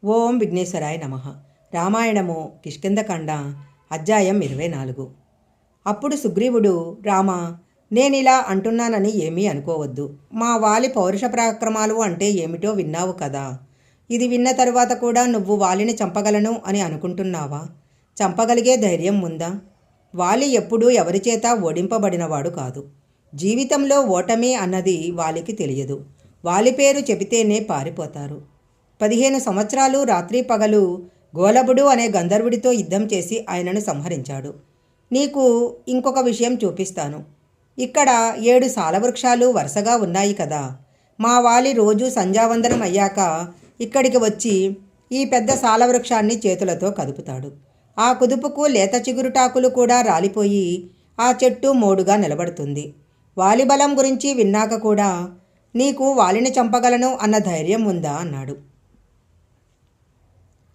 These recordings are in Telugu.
ఓం విఘ్నేశ్వరాయ నమః. రామాయణము కిష్కింధకాండ అధ్యాయం 24. అప్పుడు సుగ్రీవుడు, రామా, నేనిలా అంటున్నానని ఏమీ అనుకోవద్దు. మా వాలి పౌరుష పరాక్రమాలు అంటే ఏమిటో విన్నావు కదా. ఇది విన్న తరువాత కూడా నువ్వు వాలిని చంపగలను అని అనుకుంటున్నావా? చంపగలిగే ధైర్యం ఉందా? వాలి ఎప్పుడూ ఎవరిచేత ఓడింపబడినవాడు కాదు. జీవితంలో ఓటమి అన్నది వాలికి తెలియదు. వాలి పేరు చెబితేనే పారిపోతారు. 15 సంవత్సరాలు రాత్రి పగలు గోలబుడు అనే గంధర్వుడితో యుద్ధం చేసి ఆయనను సంహరించాడు. నీకు ఇంకొక విషయం చూపిస్తాను. ఇక్కడ 7 సాలవృక్షాలు వరుసగా ఉన్నాయి కదా. మా వాలి రోజు సంధ్యావందనం అయ్యాక ఇక్కడికి వచ్చి ఈ పెద్ద సాలవృక్షాన్ని చేతులతో కదుపుతాడు. ఆ కుదుపుకు లేత చిగురుటాకులు కూడా రాలిపోయి ఆ చెట్టు మోడుగా నిలబడుతుంది. వాలి బలం గురించి విన్నాక కూడా నీకు వాలిని చంపగలను అన్న ధైర్యం ఉందా అన్నాడు.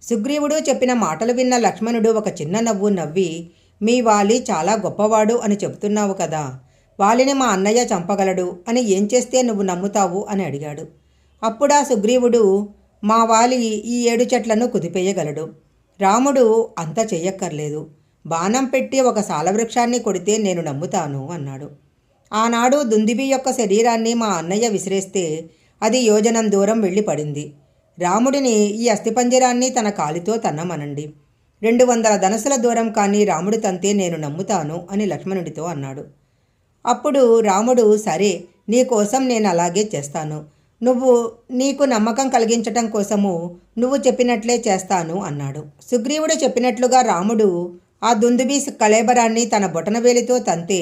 సుగ్రీవుడు చెప్పిన మాటలు విన్న లక్ష్మణుడు ఒక చిన్న నవ్వు నవ్వి, మీ వాలి చాలా గొప్పవాడు అని చెబుతున్నావు కదా, వాలిని మా అన్నయ్య చంపగలడు అని ఏం చేస్తే నువ్వు నమ్ముతావు అని అడిగాడు. అప్పుడా సుగ్రీవుడు, మా వాలి ఈ 7 చెట్లను కుదిపేయగలడు. రాముడు అంత చెయ్యక్కర్లేదు. బాణం పెట్టి ఒక సాలవృక్షాన్ని కొడితే నేను నమ్ముతాను అన్నాడు. ఆనాడు దుందుబి యొక్క శరీరాన్ని మా అన్నయ్య విసిరేస్తే అది యోజనం దూరం వెళ్ళి పడింది. రాముడిని ఈ అస్థిపంజరాన్ని తన కాలితో తన్నమనండి. 200 ధనసుల దూరం కానీ రాముడు తంతే నేను నమ్ముతాను అని లక్ష్మణుడితో అన్నాడు. అప్పుడు రాముడు, సరే, నీకోసం నేను అలాగే చేస్తాను. నీకు నమ్మకం కలిగించటం కోసము నువ్వు చెప్పినట్లే చేస్తాను అన్నాడు. సుగ్రీవుడు చెప్పినట్లుగా రాముడు ఆ దుందుబి కళేబరాన్ని తన బొటనవేలితో తంతే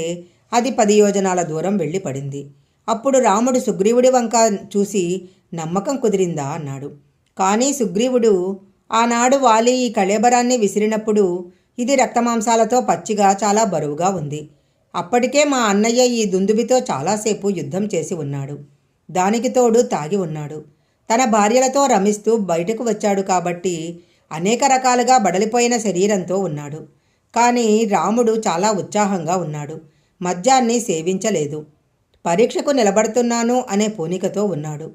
అది 10 యోజనాల దూరం వెళ్ళి పడింది. అప్పుడు రాముడు సుగ్రీవుడి వంక చూసి, నమ్మకం కుదిరిందా అన్నాడు. కానీ సుగ్రీవుడు, ఆనాడు వాలి ఈ కళేబరాన్ని విసిరినప్పుడు ఇది రక్తమాంసాలతో పచ్చిగా చాలా బరువుగా ఉంది. అప్పటికే మా అన్నయ్య ఈ దుందుబితో చాలాసేపు యుద్ధం చేసి ఉన్నాడు. దానికి తోడు తాగి ఉన్నాడు. తన భార్యలతో రమిస్తూ బయటకు వచ్చాడు కాబట్టి అనేక రకాలుగా బడలిపోయిన శరీరంతో ఉన్నాడు. కానీ రాముడు చాలా ఉత్సాహంగా ఉన్నాడు. మద్యాన్ని సేవించలేదు. పరీక్షకు నిలబడుతున్నాను అనే పూనికతో ఉన్నాడు.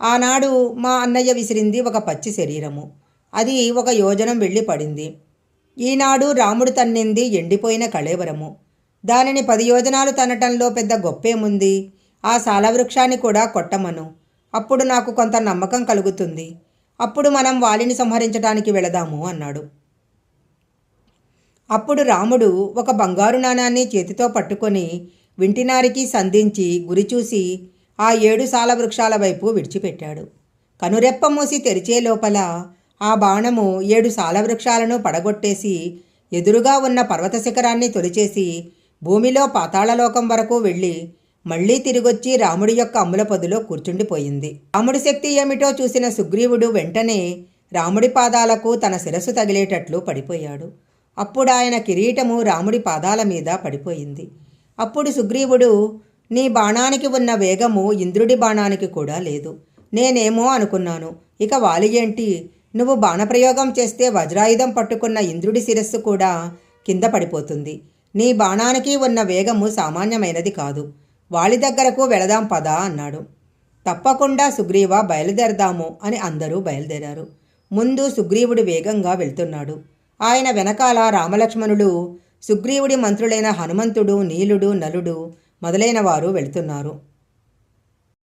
ఆనాడు మా అన్నయ్య విసిరింది ఒక పచ్చి శరీరము. అది 1 యోజనం వెళ్ళి పడింది. ఈనాడు రాముడు తన్నింది ఎండిపోయిన కళేబరము. దానిని 10 యోజనాలు తనటంలో పెద్ద గొప్పేముంది? ఆ సాలవృక్షాన్ని కూడా కొట్టమను. అప్పుడు నాకు కొంత నమ్మకం కలుగుతుంది. అప్పుడు మనం వాలిని సంహరించడానికి వెళదాము అన్నాడు. అప్పుడు రాముడు ఒక బంగారు నాణాన్ని చేతితో పట్టుకొని వింటినారికి సంధించి గురిచూసి ఆ 7 సాలవృక్షాల వైపు విడిచిపెట్టాడు. కనురెప్ప మూసి తెరిచే లోపల ఆ బాణము 7 సాలవృక్షాలను పడగొట్టేసి ఎదురుగా ఉన్న పర్వత శిఖరాన్ని తొలిచేసి భూమిలో పాతాళలోకం వరకు వెళ్ళి మళ్లీ తిరిగొచ్చి రాముడి యొక్క అమ్ముల పొదిలో కూర్చుండిపోయింది. రాముడి శక్తి ఏమిటో చూసిన సుగ్రీవుడు వెంటనే రాముడి పాదాలకు తన శిరస్సు తగిలేటట్లు పడిపోయాడు. అప్పుడు ఆయన కిరీటము రాముడి పాదాల మీద పడిపోయింది. అప్పుడు సుగ్రీవుడు, నీ బాణానికి ఉన్న వేగము ఇంద్రుడి బాణానికి కూడా లేదు. నేనేమో అనుకున్నాను, ఇక వాలి ఏంటి? నువ్వు బాణప్రయోగం చేస్తే వజ్రాయుధం పట్టుకున్న ఇంద్రుడి శిరస్సు కూడా కింద పడిపోతుంది. నీ బాణానికి ఉన్న వేగము సామాన్యమైనది కాదు. వాలి దగ్గరకు వెళదాం పదా అన్నాడు. తప్పకుండా సుగ్రీవ, బయలుదేరదాము అని అందరూ బయలుదేరారు. ముందు సుగ్రీవుడు వేగంగా వెళ్తున్నాడు. ఆయన వెనకాల రామలక్ష్మణులు, సుగ్రీవుడి మంత్రులైన హనుమంతుడు, నీలుడు, నలుడు మొదలైన వారు వెళుతున్నారు.